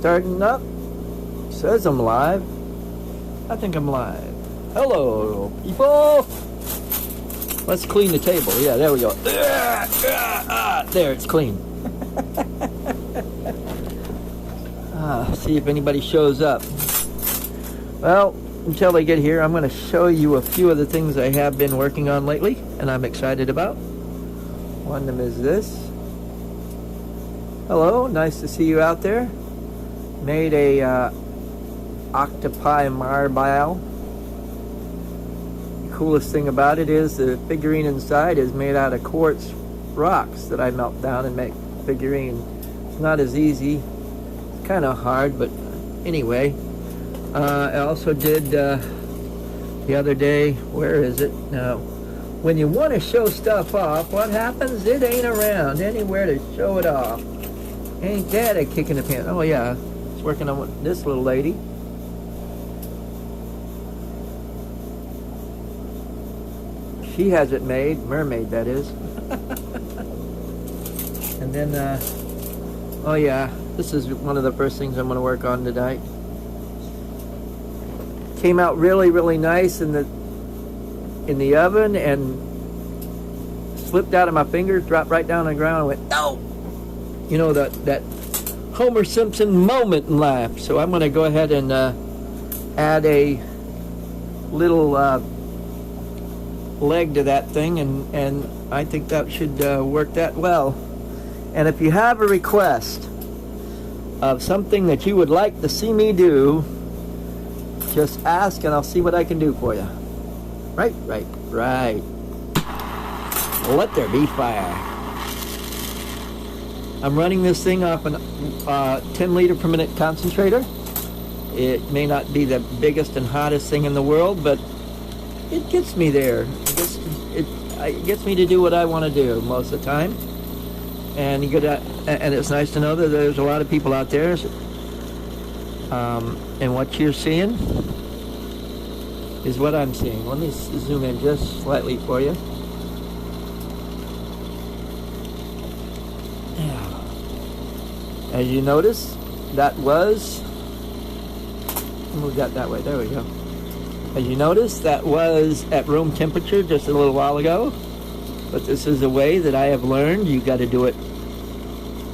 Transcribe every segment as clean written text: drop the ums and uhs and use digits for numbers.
Starting up. Says I'm live. I think I'm live. Hello, people. Let's clean the table. Yeah, there we go. There, it's clean. See if anybody shows up. Well, until they get here, I'm going to show you a few of the things I have been working on lately and I'm excited about. One of them is this. Hello, nice to see you out there. Made a octopi marble. The coolest thing about it is the figurine inside is made out of quartz rocks that I melt down and make figurine. It's not as easy. It's kind of hard, but anyway. I also did the other day, where is it? Now, when you want to show stuff off, what happens? It ain't around anywhere to show it off. Ain't that a kick in the pants? Oh yeah, it's working on this little lady. She has it made, mermaid that is. And then, oh yeah, this is one of the first things I'm going to work on tonight. Came out really, really nice in the oven and slipped out of my fingers, dropped right down on the ground and went, no! You know, that Homer Simpson moment in life. So I'm going to go ahead and add a little leg to that thing, and I think that should work that well. And if you have a request of something that you would like to see me do, just ask and I'll see what I can do for you. Right. Let there be fire. I'm running this thing off an 10 liter per minute concentrator. It may not be the biggest and hottest thing in the world, but it gets me there. It gets me to do what I want to do most of the time. And and it's nice to know that there's a lot of people out there. And what you're seeing is what I'm seeing. Let me zoom in just slightly for you. As you notice, that was, move that way, there we go. As you notice, that was at room temperature just a little while ago. But this is a way that I have learned. You got to do it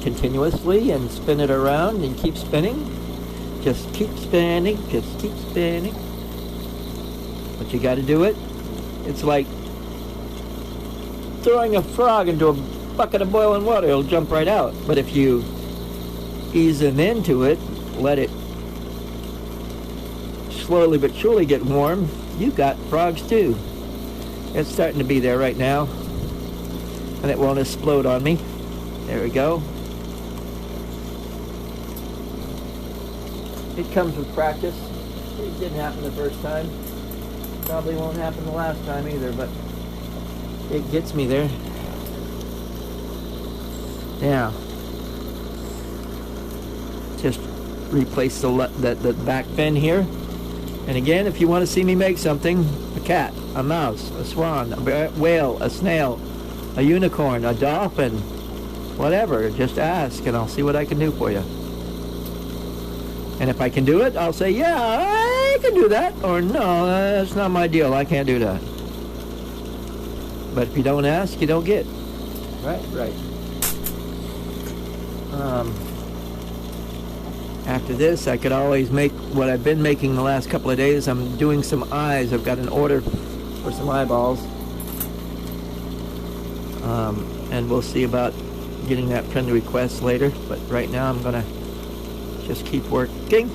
continuously and spin it around and keep spinning. Just keep spinning, just keep spinning. But you got to do it. It's like throwing a frog into a bucket of boiling water. It'll jump right out. But if you ease them into it, let it slowly but surely get warm, you've got frogs too. It's starting to be there right now. And it won't explode on me. There we go. It comes with practice. It didn't happen the first time. Probably won't happen the last time either, but it gets me there. Now, just replace the back fin here. And again, if you want to see me make something, a cat, a mouse, a swan, a whale, a snail, a unicorn, a dolphin, whatever, just ask and I'll see what I can do for you. And if I can do it, I'll say, yeah, I can do that. Or no, that's not my deal. I can't do that. But if you don't ask, you don't get. Right. After this, I could always make what I've been making the last couple of days. I'm doing some eyes. I've got an order for some eyeballs. And we'll see about getting that friend request later. But right now, I'm going to just keep working.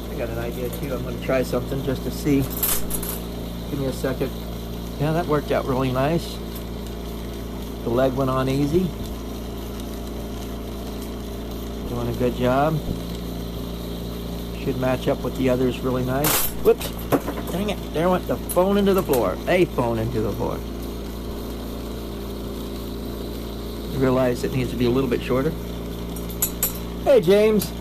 I got an idea too. I'm going to try something just to see. Give me a second. Yeah, that worked out really nice. The leg went on easy. Doing a good job. Should match up with the others really nice. Whoops. Dang it. There went the phone into the floor. A phone into the floor. I realize it needs to be a little bit shorter. Hey, James.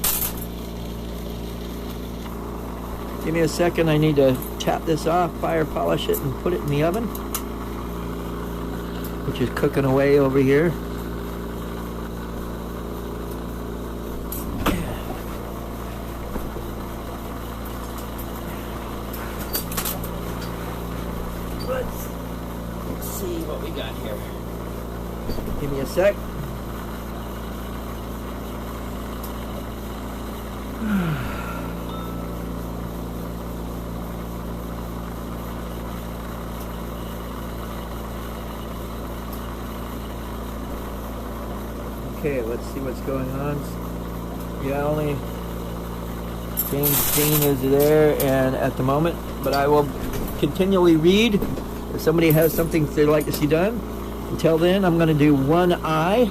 Give me a second. I need to tap this off, fire polish it, and put it in the oven, which is cooking away over here. got here? Give me a sec. Okay, let's see what's going on. Yeah, only James Dean is there and at the moment, but I will continually read if somebody has something they'd like to see done. Until then, I'm going to do one eye.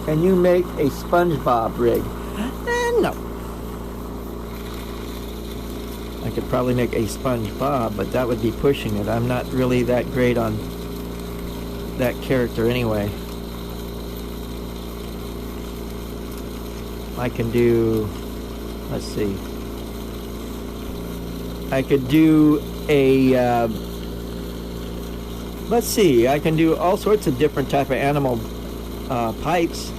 Can you make a SpongeBob rig? No. I could probably make a SpongeBob, but that would be pushing it. I'm not really that great on that character anyway. I can do, let's see. I could do a, let's see, I can do all sorts of different type of animal pipes.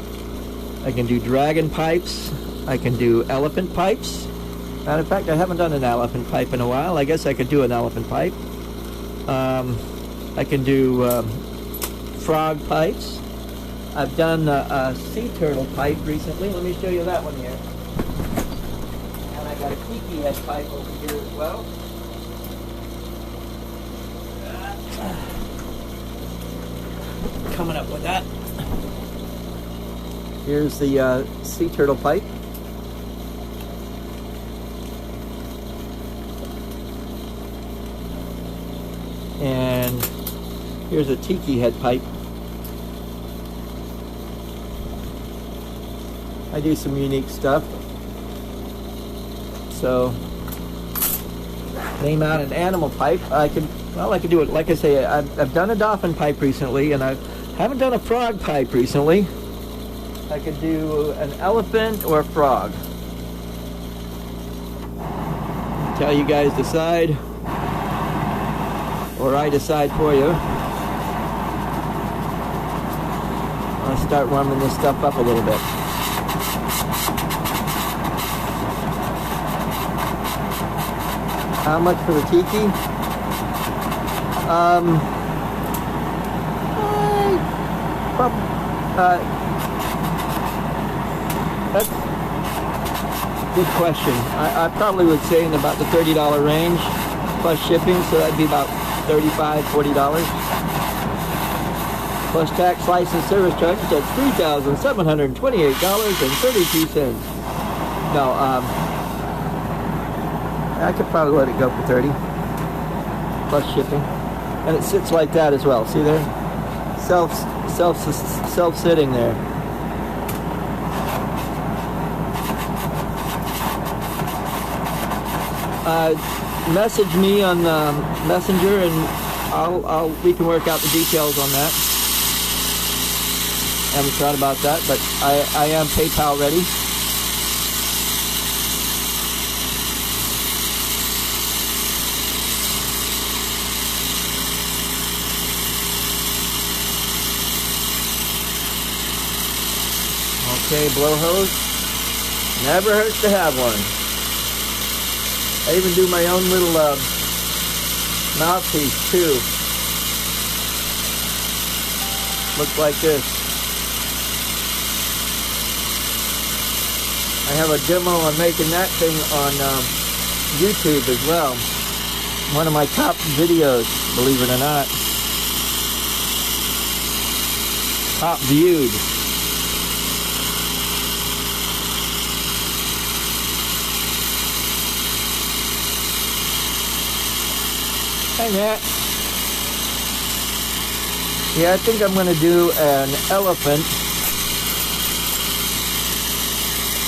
I can do dragon pipes. I can do elephant pipes. Matter of fact, I haven't done an elephant pipe in a while. I guess I could do an elephant pipe. I can do frog pipes. I've done a sea turtle pipe recently. Let me show you that one here. And I got a tiki head pipe over here as well. Coming up with that. Here's the sea turtle pipe. And here's a tiki head pipe. I do some unique stuff. So, name out an animal pipe. I could do it. Like I say, I've done a dolphin pipe recently, and I haven't done a frog pipe recently. I could do an elephant or a frog. Until you guys decide, or I decide for you. I'll start warming this stuff up a little bit. How much for the tiki? That's a good question. I probably would say in about the $30 range plus shipping, so that'd be about $35, $40. Plus tax, license, service charges at $3,728.32. No, I could probably let it go for 30 plus shipping, and it sits like that as well. See there, self-sitting there. Message me on Messenger, and we can work out the details on that. I haven't thought about that, but I am PayPal ready. Okay, blow hose. Never hurts to have one. I even do my own little mouthpiece too. Looks like this. I have a demo on making that thing on YouTube as well. One of my top videos, believe it or not. Top viewed. Hey, Matt. Yeah, I think I'm going to do an elephant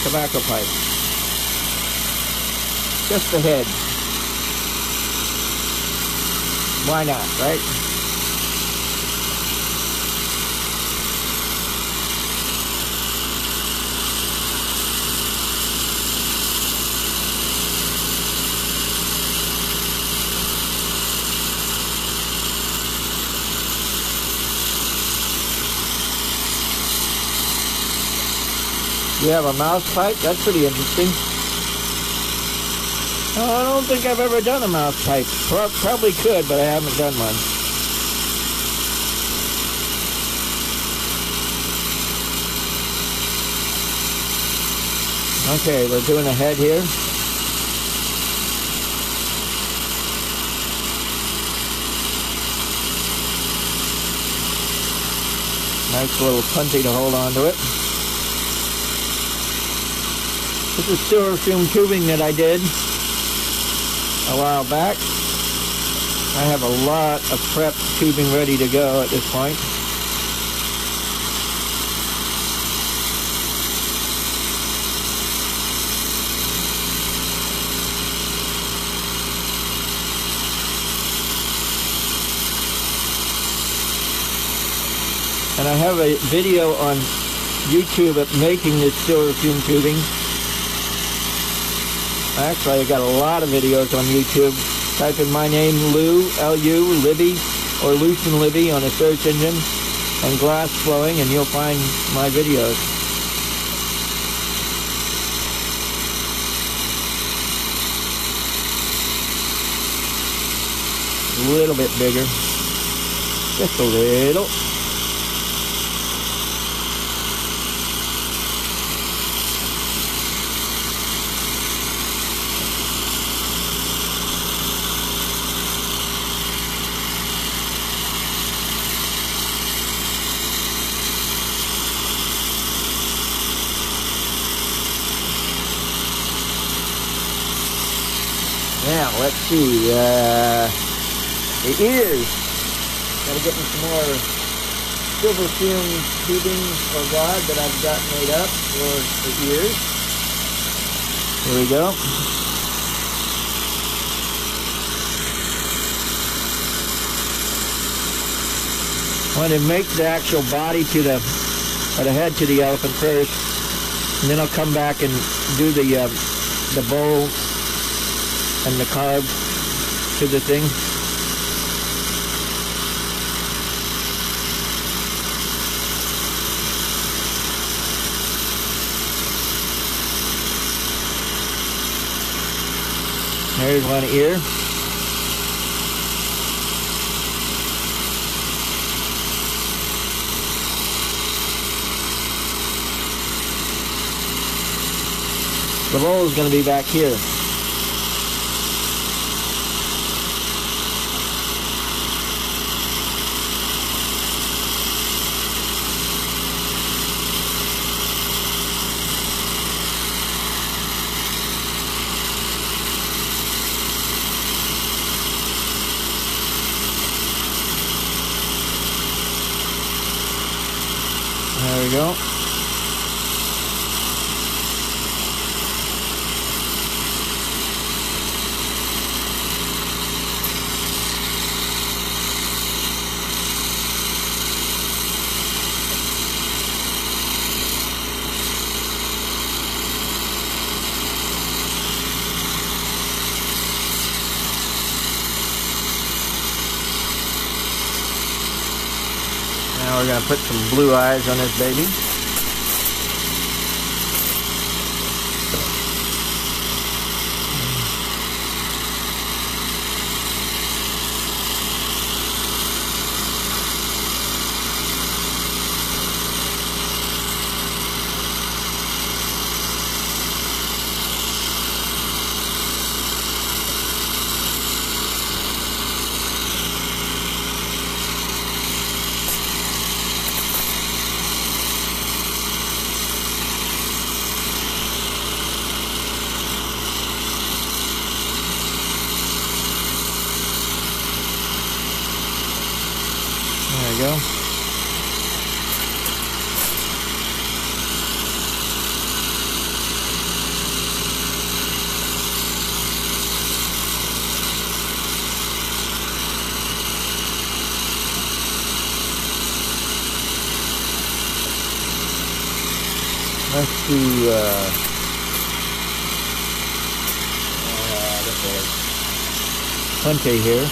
tobacco pipe. Just the head. Why not, right? You have a mouse pipe? That's pretty interesting. Oh, I don't think I've ever done a mouse pipe. Probably could, but I haven't done one. Okay, we're doing a head here. Nice little punty to hold on to it. This is silver fume tubing that I did a while back. I have a lot of prep tubing ready to go at this point. And I have a video on YouTube of making this silver fume tubing. Actually, I got a lot of videos on YouTube. Type in my name, Lou, L-U, Libby, or Lucien Libby on a search engine, and glass blowing, and you'll find my videos. A little bit bigger. Just a little. Now, let's see, the ears. Gotta get me some more silver fume tubing or rod that I've got made up for the ears. Here we go. I want to make the actual body to the, or the head to the elephant first, and then I'll come back and do the bowl and the carb to the thing. There's one ear. The bowl is going to be back here. There we go. Now we're going to put some blue eyes on this baby. There we go. Let's do plenty here.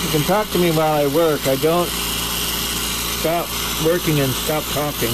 You can talk to me while I work. I don't stop working and stop talking.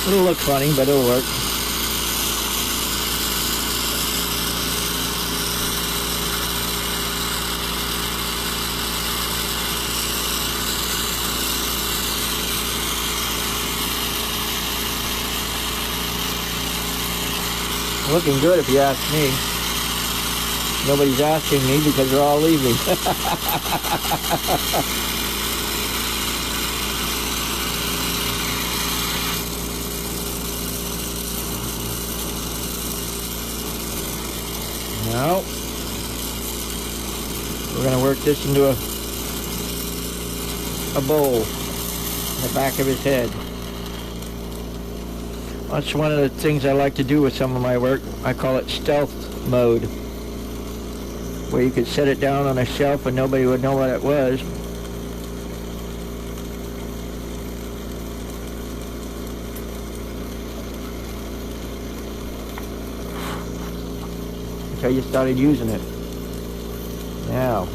It'll look funny, but it'll work. Looking good if you ask me. Nobody's asking me because they're all leaving. Now, we're going to work this into a bowl in the back of his head. That's one of the things I like to do with some of my work. I call it stealth mode, where you could set it down on a shelf and nobody would know what it was. That's how you started using it. Now,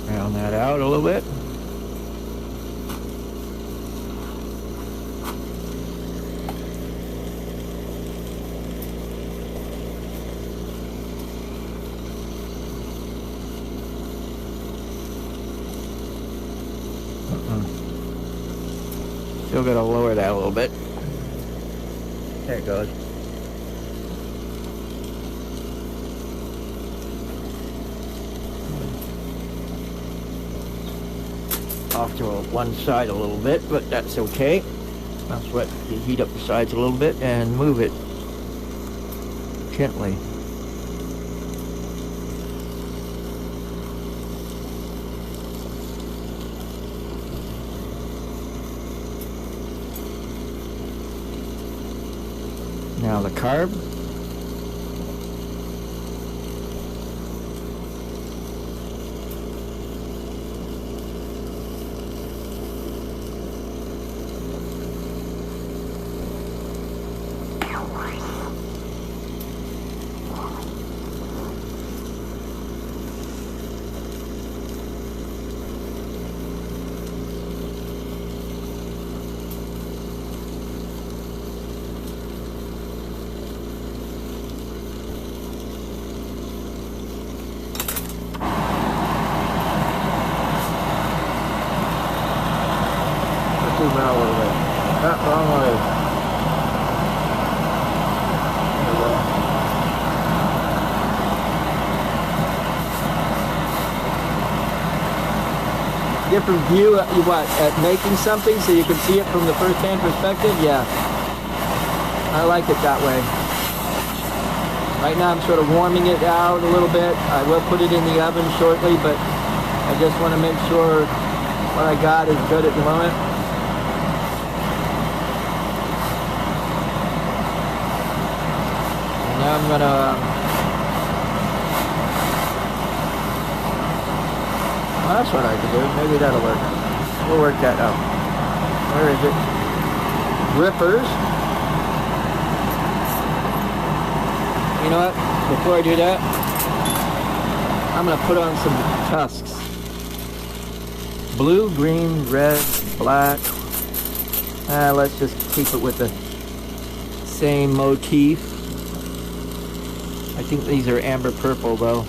round that out a little bit. Still got to lower that a little bit. There it goes. Off to one side a little bit, but that's okay. That's what you heat up the sides a little bit and move it gently. Now the carb. Now a little bit. Not wrong way. Different view at making something so you can see it from the first-hand perspective. Yeah, I like it that way. Right now I'm sort of warming it out a little bit. I will put it in the oven shortly, but I just want to make sure what I got is good at the moment. Now I'm gonna, well, that's what I can do. Maybe that'll work. We'll work that out. Where is it? Rippers. You know what? Before I do that, I'm gonna put on some tusks. Blue, green, red, black. Let's just keep it with the same motif. I think these are amber purple though,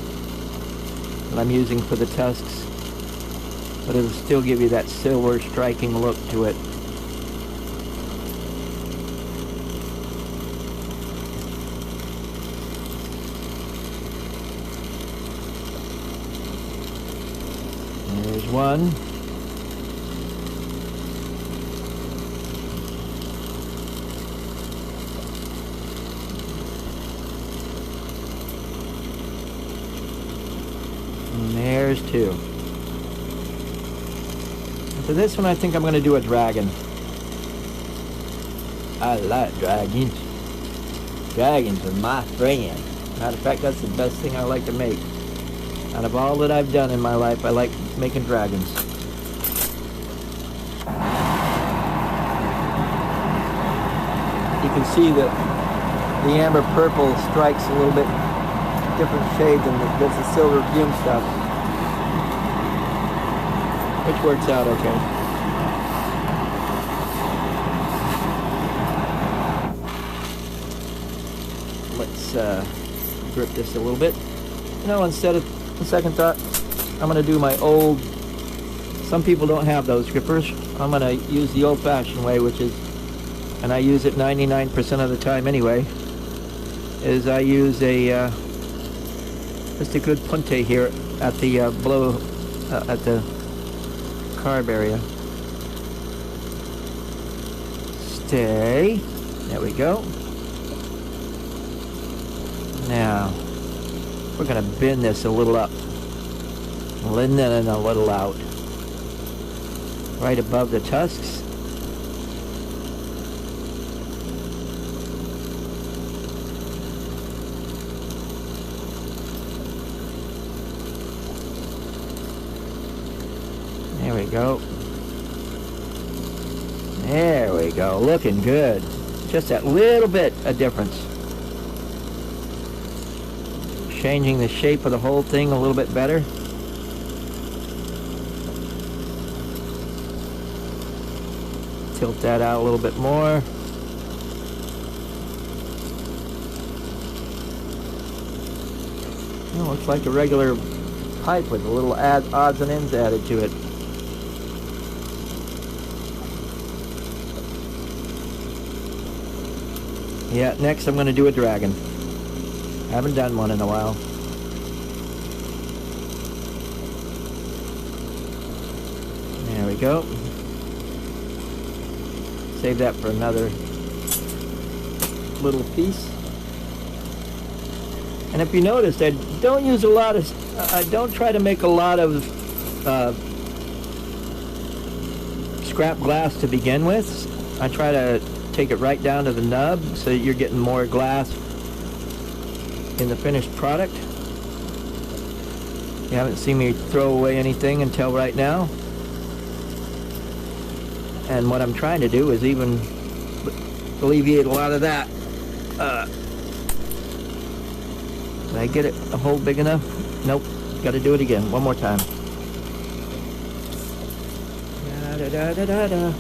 that I'm using for the tusks, but it'll still give you that silver striking look to it. There's one. And there's two. For this one, I think I'm going to do a dragon. I like dragons. Dragons are my friend. Matter of fact, that's the best thing I like to make. Out of all that I've done in my life, I like making dragons. You can see that the amber purple strikes a little bit different shade than does the silver fume stuff, which works out okay. Let's grip this a little bit. You know, instead of the second thought, I'm going to do my old, some people don't have those grippers. I'm going to use the old-fashioned way, which is, and I use it 99% of the time anyway, is I use a just a good punte here at the at the carb area. Stay. There we go. Now we're going to bend this a little up, and then a little out, right above the tusks. There we go. There we go. Looking good. Just that little bit of difference. Changing the shape of the whole thing a little bit better. Tilt that out a little bit more. Oh, looks like a regular pipe with a little odds and ends added to it. Yeah, next I'm going to do a dragon. Haven't done one in a while. There we go. Save that for another little piece. And if you noticed, I don't use a lot of, I don't try to make a lot of scrap glass to begin with. I try to take it right down to the nub so that you're getting more glass in the finished product. You haven't seen me throw away anything until right now. And what I'm trying to do is even alleviate a lot of that. Did I get it a hole big enough? Nope. Got to do it again. One more time. Da, da, da, da, da.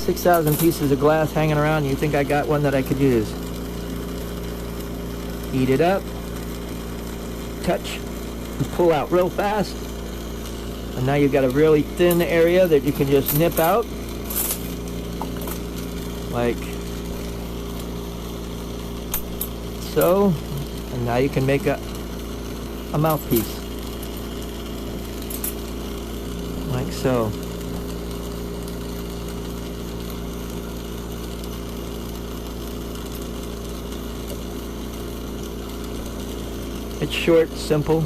6,000 pieces of glass hanging around. You think I got one that I could use? Heat it up. Touch. And pull out real fast. And now you've got a really thin area that you can just nip out. Like so. And now you can make a mouthpiece. Like so. It's short, simple,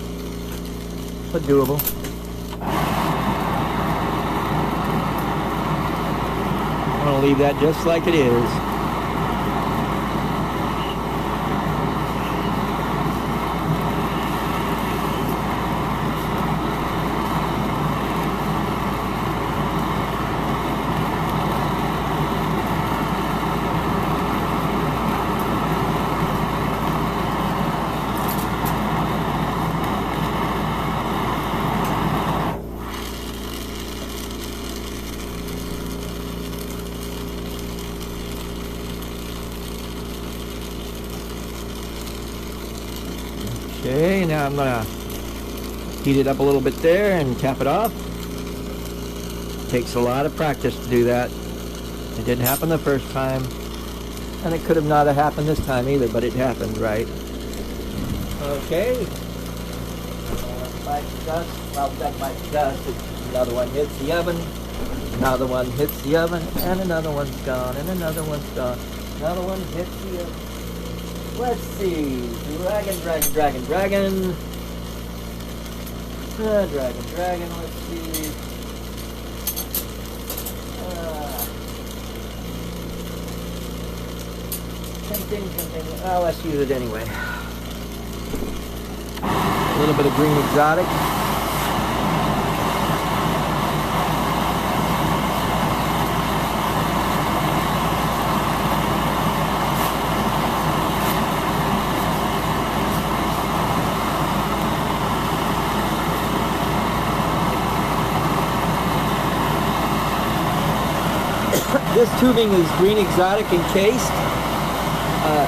but doable. I'm going to leave that just like it is. Okay, now I'm gonna heat it up a little bit there and tap it off. Takes a lot of practice to do that. It didn't happen the first time, and it could have not have happened this time either, but it happened, right? Okay. Bites dust. Well, that bites dust. Another one hits the oven. Another one hits the oven, and another one's gone, and another one's gone. Another one hits the oven. Let's see. Dragon. Dragon. Dragon. Let's see. Continue. Oh, let's use it anyway. A little bit of green exotic. This tubing is green exotic encased,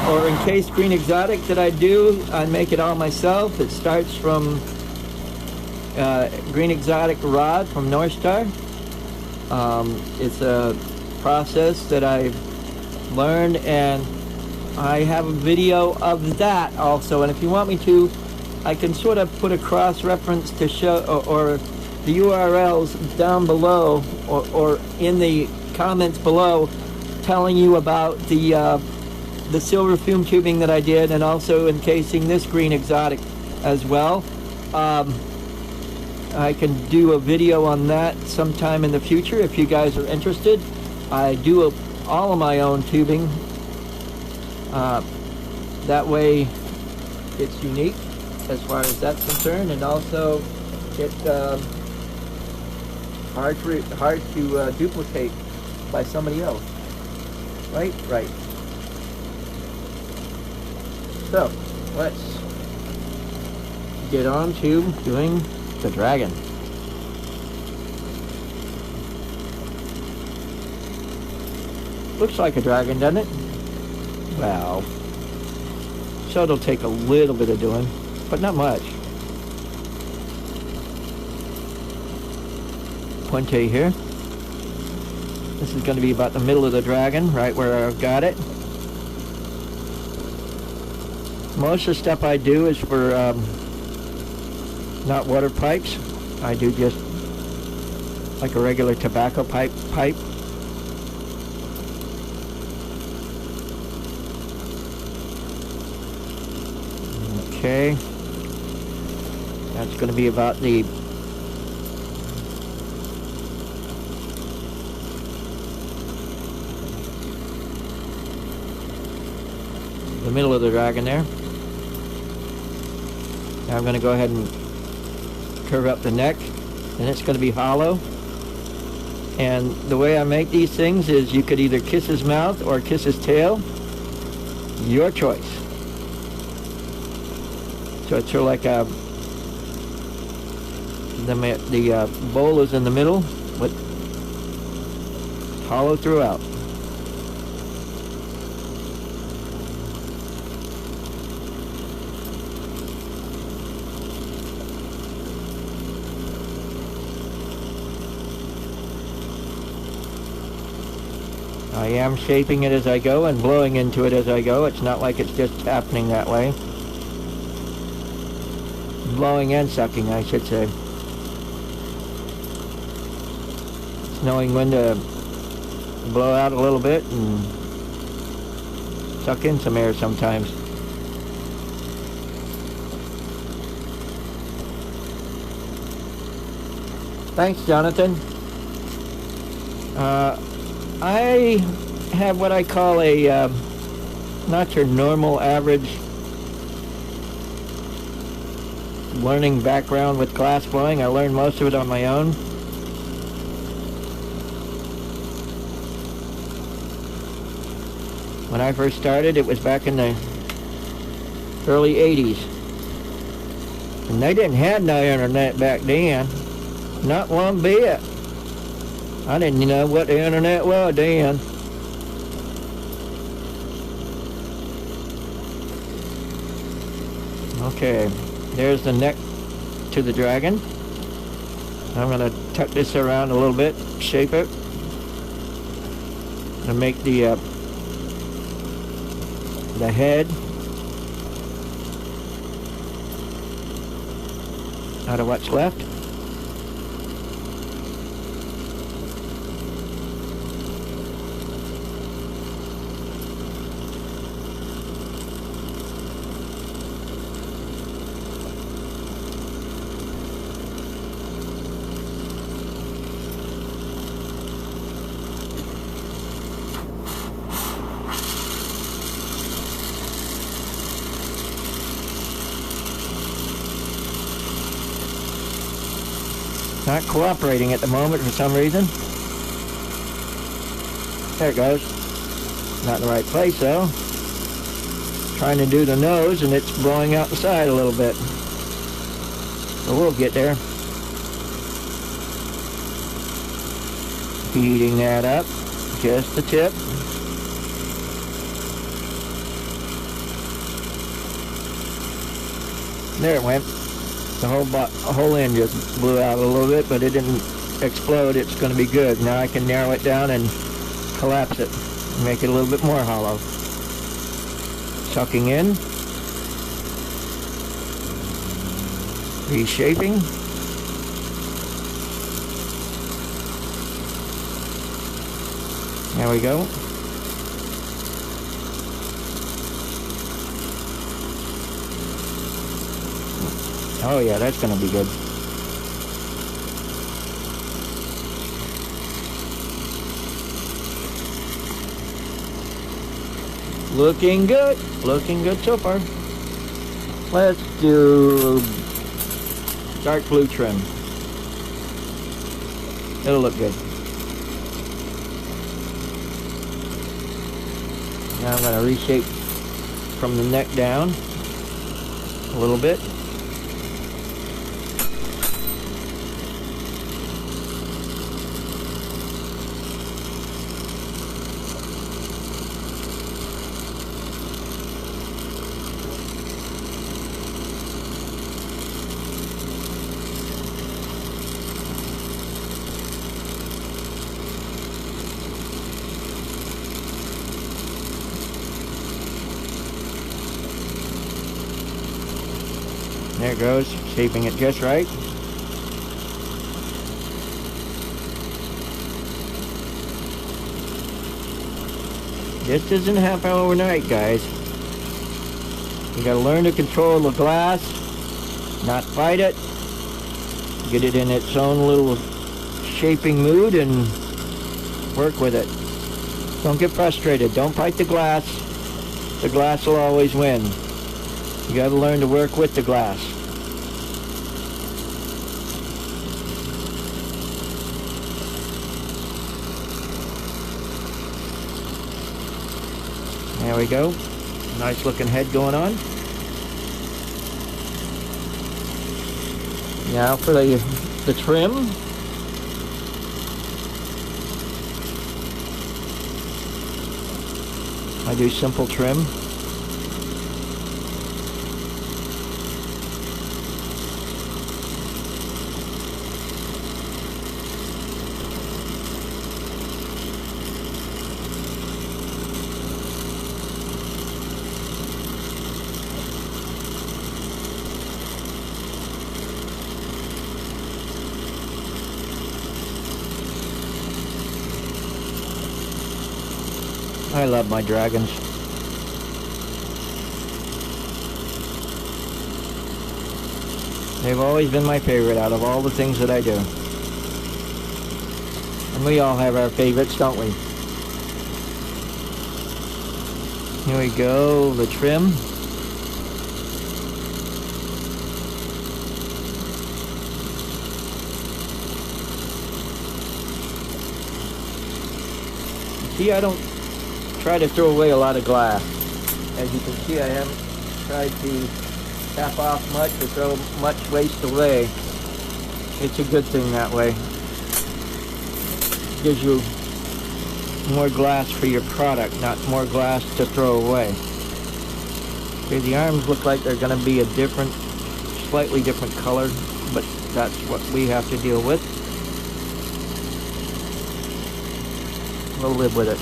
or encased green exotic that I do. I make it all myself. It starts from green exotic rod from North Star. It's a process that I've learned, and I have a video of that also. And if you want me to, I can sort of put a cross-reference to show, or the URLs down below, or in the comments below, telling you about the silver fume tubing that I did, and also encasing this green exotic as well. I can do a video on that sometime in the future if you guys are interested. I do all of my own tubing. That way it's unique as far as that's concerned, and also it's hard to duplicate by somebody else. Right? Right. So, let's get on to doing the dragon. Looks like a dragon, doesn't it? Well, so it'll take a little bit of doing, but not much. Pointe here. This is going to be about the middle of the dragon, right where I've got it. Most of the stuff I do is for not water pipes. I do just like a regular tobacco pipe. Okay, that's going to be about the middle of the dragon there. Now I'm going to go ahead and curve up the neck, and it's going to be hollow. And the way I make these things is you could either kiss his mouth or kiss his tail. Your choice. So it's sort of like the bowl is in the middle, but hollow throughout. I am shaping it as I go and blowing into it as I go. It's not like it's just happening that way. Blowing and sucking, I should say. It's knowing when to blow out a little bit and suck in some air sometimes. Thanks, Jonathan. I have what I call a not your normal average learning background with glass blowing. I learned most of it on my own. When I first started, it was back in the early 80s. And they didn't have no internet back then. Not one bit. I didn't know what the internet was then. Okay, there's the neck to the dragon. I'm going to tuck this around a little bit, shape it, and make the head out of what's left. Not cooperating at the moment for some reason. There it goes. Not in the right place though. Trying to do the nose and it's blowing out the side a little bit. But we'll get there. Heating that up. Just the tip. There it went. The whole end just blew out a little bit, but it didn't explode. It's going to be good. Now I can narrow it down and collapse it, make it a little bit more hollow. Sucking in, reshaping. There we go. Oh yeah, that's going to be good. Looking good. Looking good so far. Let's do dark blue trim. It'll look good. Now I'm going to reshape from the neck down a little bit. There it goes, shaping it just right. This doesn't happen overnight, guys. You gotta learn to control the glass, not fight it, get it in its own little shaping mood and work with it. Don't get frustrated, don't fight the glass. The glass will always win. You gotta learn to work with the glass. There we go. Nice looking head going on. Now for the trim. I do simple trim. I love my dragons. They've always been my favorite out of all the things that I do. And we all have our favorites, don't we? Here we go, the trim. See, I don't try to throw away a lot of glass. As you can see, I haven't tried to tap off much or throw much waste away. It's a good thing that way. Gives you more glass for your product, not more glass to throw away. Okay, the arms look like they're going to be a different, slightly different color, but that's what we have to deal with. We'll live with it.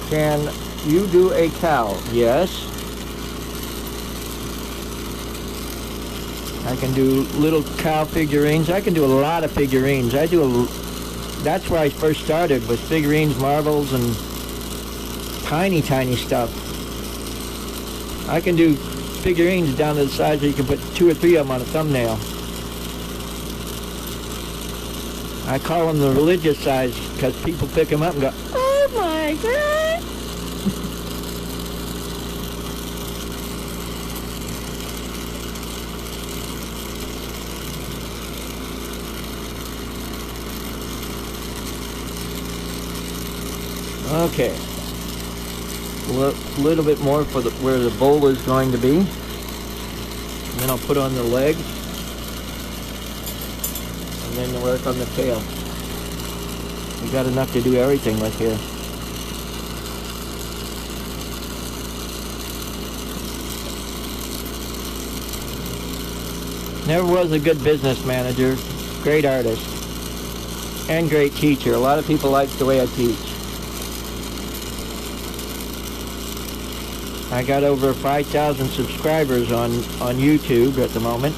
Can you do a cow? Yes. I can do little cow figurines. I can do a lot of figurines. That's where I first started, with figurines, marbles, and tiny, tiny stuff. I can do figurines down to the size where you can put 2 or 3 of them on a thumbnail. I call them the religious size because people pick them up and go, oh my God. Okay. A little bit more for where the bowl is going to be. And then I'll put on the legs. And then work on the tail. We got enough to do everything with here. Never was a good business manager, great artist, and great teacher. A lot of people like the way I teach. I got over 5,000 subscribers on YouTube at the moment.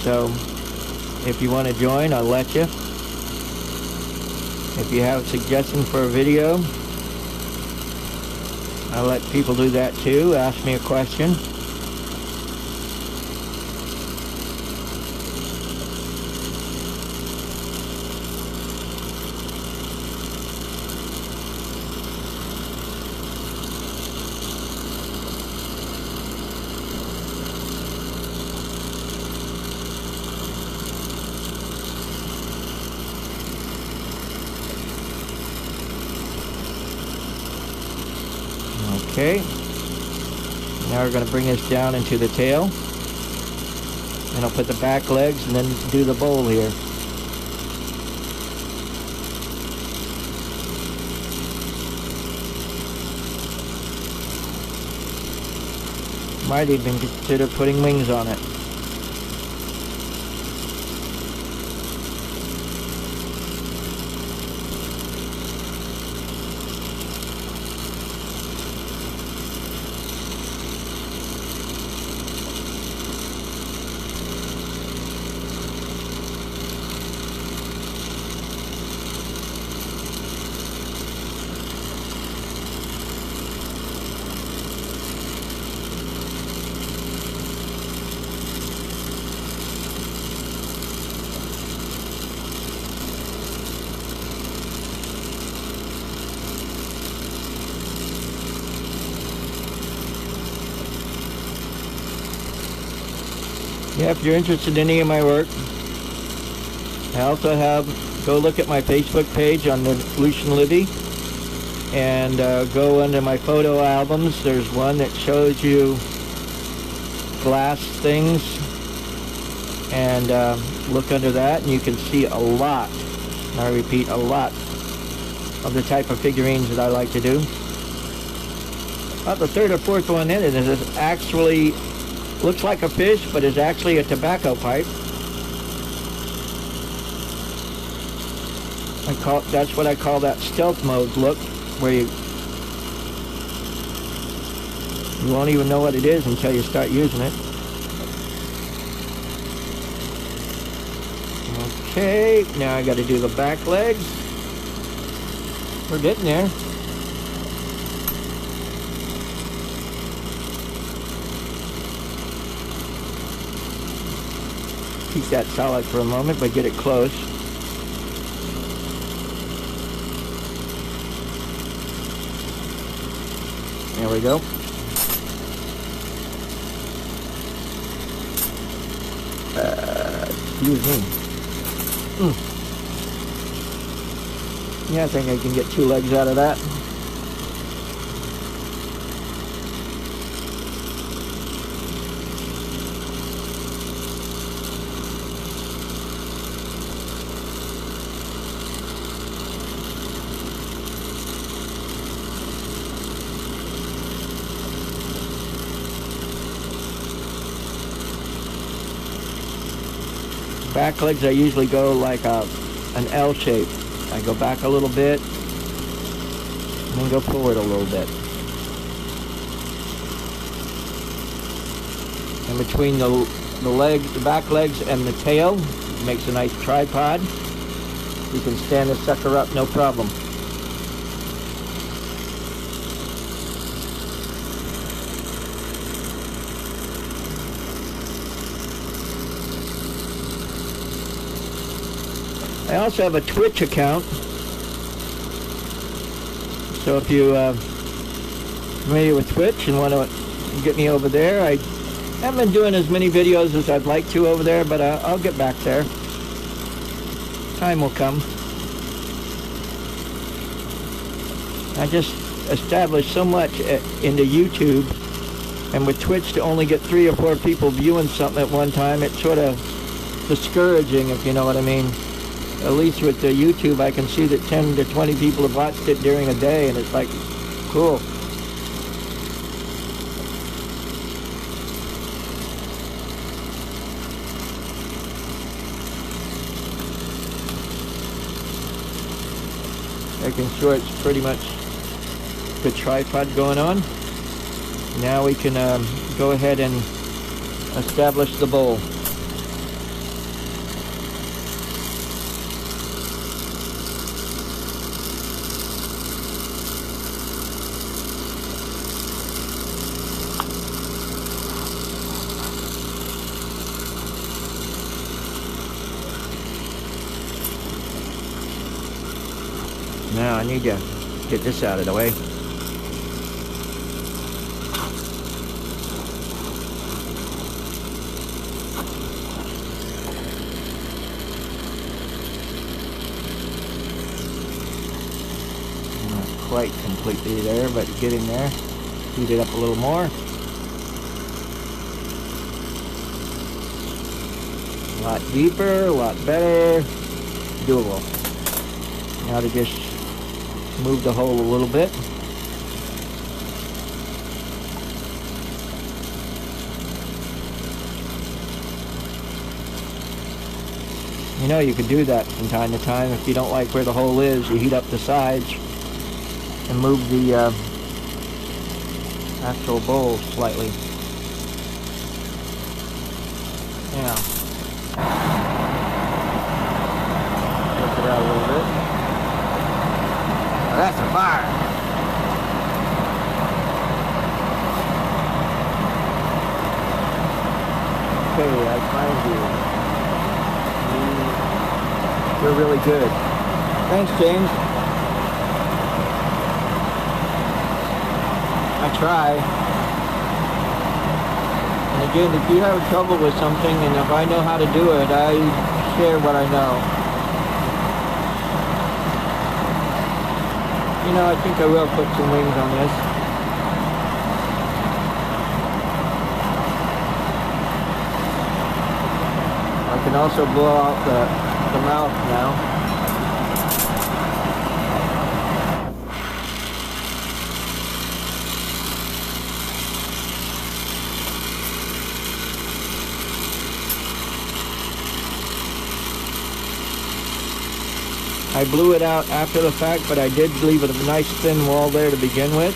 So, if you want to join, I'll let you. If you have suggestions for a video, I'll let people do that too. Ask me a question. Okay, now we're going to bring this down into the tail, and I'll put the back legs and then do the bowl here. Might even consider putting wings on it. Yeah, if you're interested in any of my work, I also have, go look at my Facebook page on the Lucian Libby, and go under my photo albums. There's one that shows you glass things, and look under that and you can see a lot, and I repeat, a lot of the type of figurines that I like to do. About the third or fourth one in it is actually looks like a fish, but is actually a tobacco pipe. That's what I call that stealth mode look, where you won't even know what it is until you start using it. Okay, now I got to do the back legs. We're getting there. Keep that solid for a moment, but get it close. There we go. Excuse me. Yeah, I think I can get 2 legs out of that. Back legs, I usually go like an L shape. I go back a little bit, and then go forward a little bit. And between the back legs and the tail, it makes a nice tripod. You can stand this sucker up, no problem. I also have a Twitch account, so if you familiar with Twitch and want to get me over there, I haven't been doing as many videos as I'd like to over there, but I'll get back there. Time will come. I just established so much into YouTube, and with Twitch to only get 3 or 4 people viewing something at one time, it's sort of discouraging, if you know what I mean. At least with the YouTube, I can see that 10 to 20 people have watched it during a day, and it's like, cool. Making sure it's pretty much the tripod going on. Now we can go ahead and establish the bowl. Now I need to get this out of the way. Not quite completely there, but getting there. Heat it up a little more. A lot deeper, a lot better. Doable. Now to just move the hole a little bit. You know, you can do that from time to time. If you don't like where the hole is, you heat up the sides and move the actual bowl slightly. Now, lift it out a little bit. That's a fire. Okay, I find you. You're really good. Thanks, James. I try. And again, if you have trouble with something, and if I know how to do it, I share what I know. You know, I think I will put some wings on this. I can also blow out the mouth now. I blew it out after the fact, but I did leave it a nice thin wall there to begin with,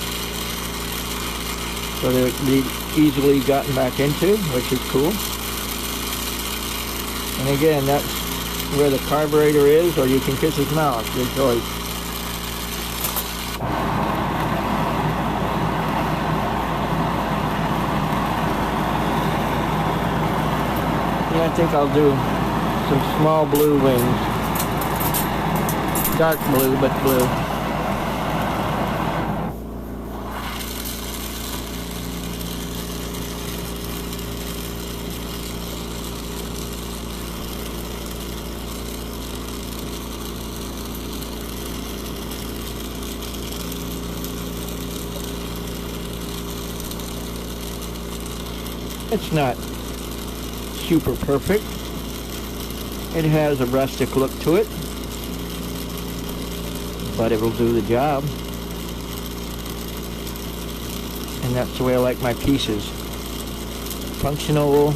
so that it could be easily gotten back into, which is cool. And again, that's where the carburetor is, or you can kiss his mouth, good choice. Yeah, I think I'll do some small blue wings. Dark blue, but blue. It's not super perfect. It has a rustic look to it, but it will do the job. And that's the way I like my pieces. Functional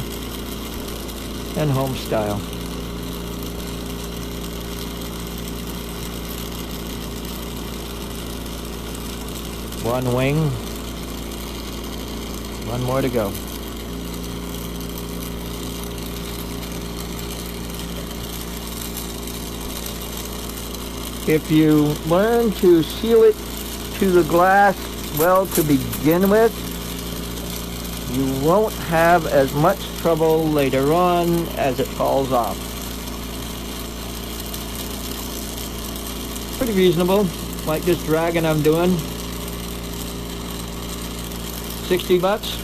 and home style. One wing. One more to go. If you learn to seal it to the glass well to begin with, you won't have as much trouble later on as it falls off. pretty reasonable. Like this dragon I'm doing. 60 bucks.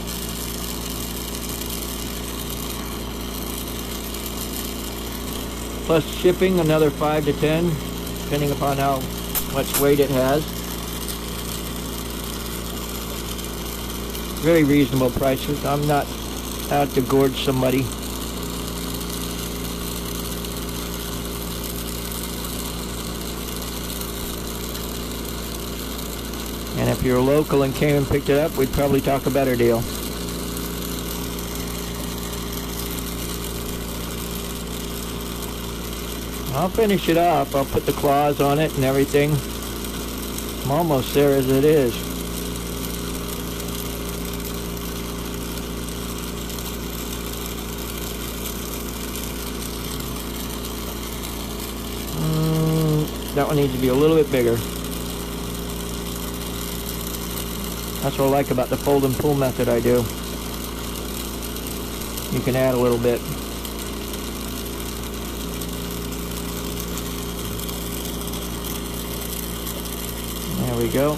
Plus shipping, another 5 to 10, depending upon how much weight it has. Very reasonable prices. I'm not out to gorge somebody. And if you're local and came and picked it up, we'd probably talk a better deal. I'll finish it off. I'll put the claws on it and everything. I'm almost there as it is. That one needs to be a little bit bigger. That's what I like about the fold and pull method I do. You can add a little bit. There we go.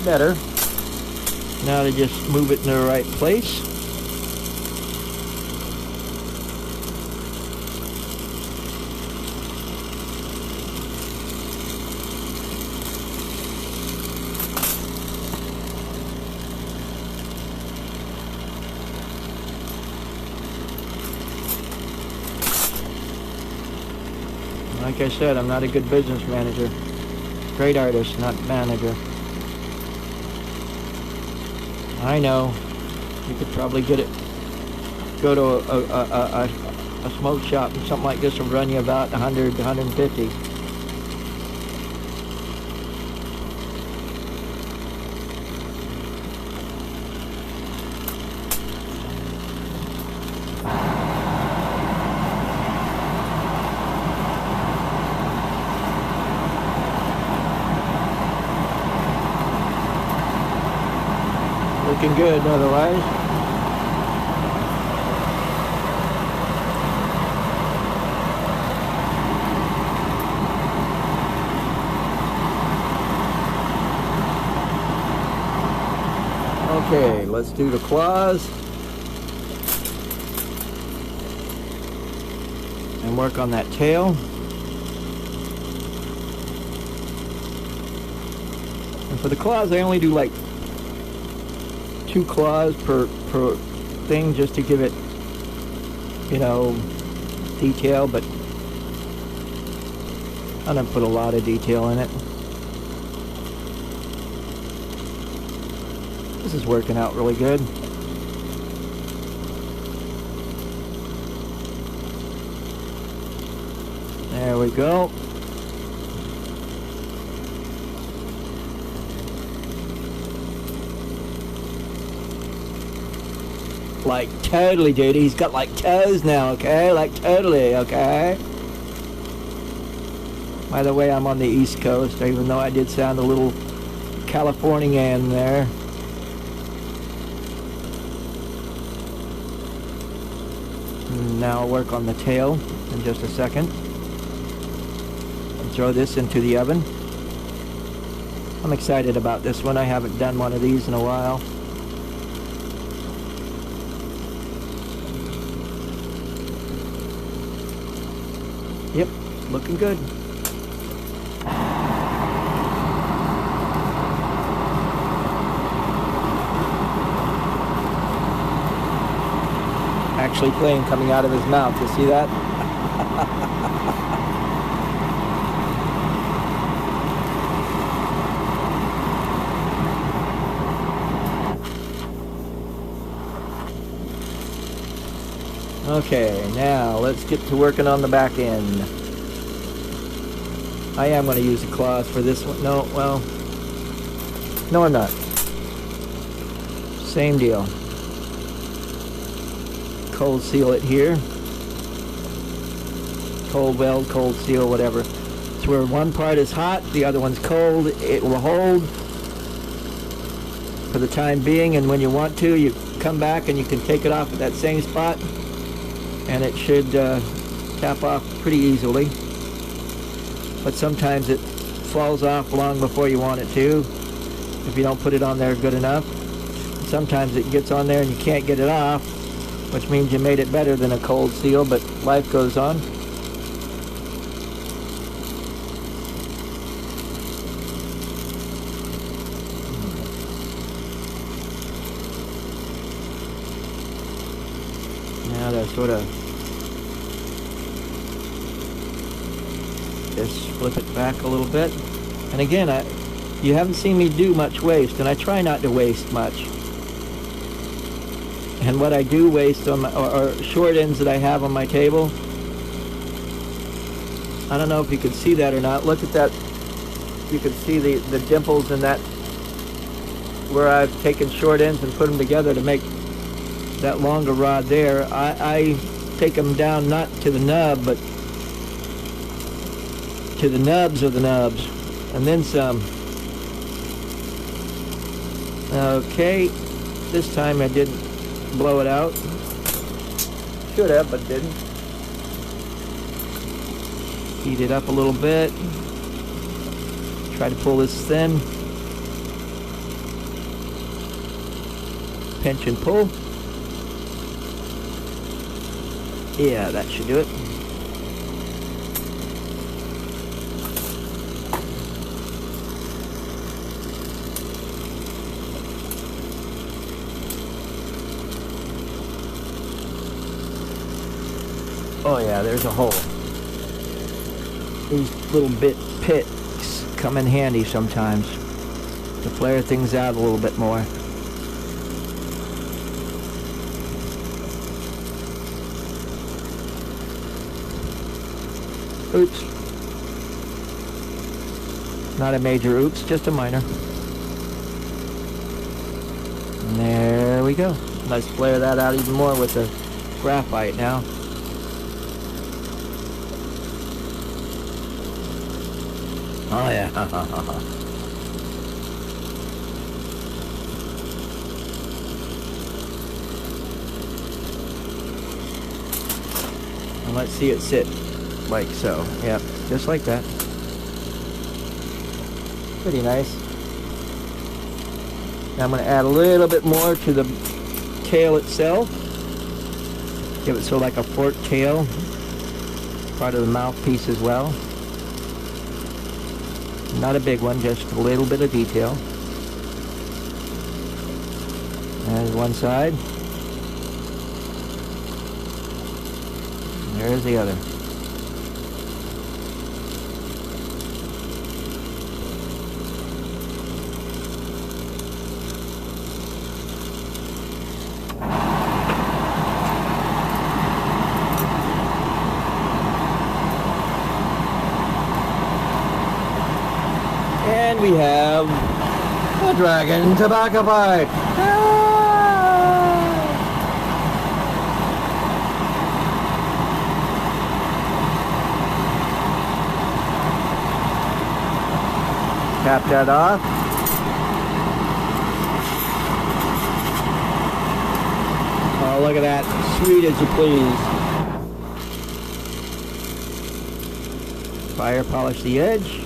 Better. Now to just move it in the right place. Like I said, I'm not a good business manager. Great artist, not manager. I know. You could probably get it. Go to a smoke shop and something like this will run you about 100 to 150. Looking good otherwise. Okay, let's do the claws and work on that tail. And for the claws, I only do like 2 claws per thing just to give it, you know, detail, but I don't put a lot of detail in it. This is working out really good. There we go. Like totally, dude. He's got like toes now, okay? Like totally, okay? By the way, I'm on the East Coast, even though I did sound a little Californian there. And now I'll work on the tail in just a second. And throw this into the oven. I'm excited about this one. I haven't done one of these in a while. Yep, looking good. Actually flame coming out of his mouth, you see that? Okay, now let's get to working on the back end. I am going to use the claws for this one. No, well, no I'm not. Same deal. Cold seal it here. Cold weld, cold seal, whatever. It's where one part is hot, the other one's cold. It will hold for the time being, and when you want to, you come back and you can take it off at that same spot. And it should tap off pretty easily, but sometimes it falls off long before you want it to if you don't put it on there good enough. Sometimes it gets on there and you can't get it off, which means you made it better than a cold seal, but life goes on. Now to sort of just flip it back a little bit. And again, you haven't seen me do much waste, and I try not to waste much. And what I do waste on my, or short ends that I have on my table, I don't know if you can see that or not. Look at that. You can see the dimples in that where I've taken short ends and put them together to make that longer rod there. I take them down not to the nub, but to the nubs of the nubs, and then some. Okay, this time I didn't blow it out. Should have, but didn't. Heat it up a little bit. Try to pull this thin. Pinch and pull. Yeah, that should do it. Oh yeah, there's a hole. These little pits come in handy sometimes to flare things out a little bit more. Oops. Not a major oops, just a minor. And there we go. Let's flare that out even more with the graphite now. Oh yeah. And let's see it sit like so. Yep, just like that. Pretty nice. Now I'm going to add a little bit more to the tail itself. Give it so like a forked tail. Part of the mouthpiece as well. Not a big one, just a little bit of detail. There's one side. There's the other. And we have a dragon tobacco pipe. Cap that off. Oh, look at that. Sweet as you please. Fire polish the edge.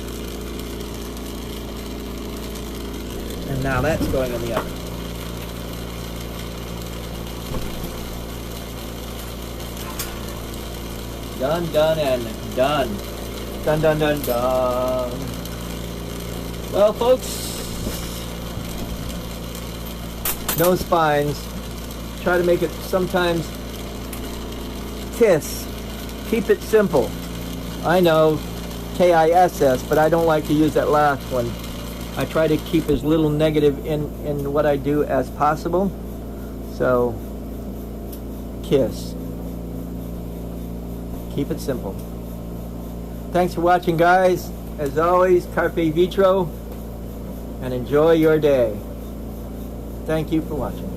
And now that's going in the oven. Done, done, and done. Done, done, done, done. Well, folks, no spines. Try to make it sometimes KISS. Keep it simple. I know, KISS, but I don't like to use that last one. I try to keep as little negative in what I do as possible. So, KISS. Keep it simple. Thanks for watching, guys. As always, carpe vitro, and enjoy your day. Thank you for watching.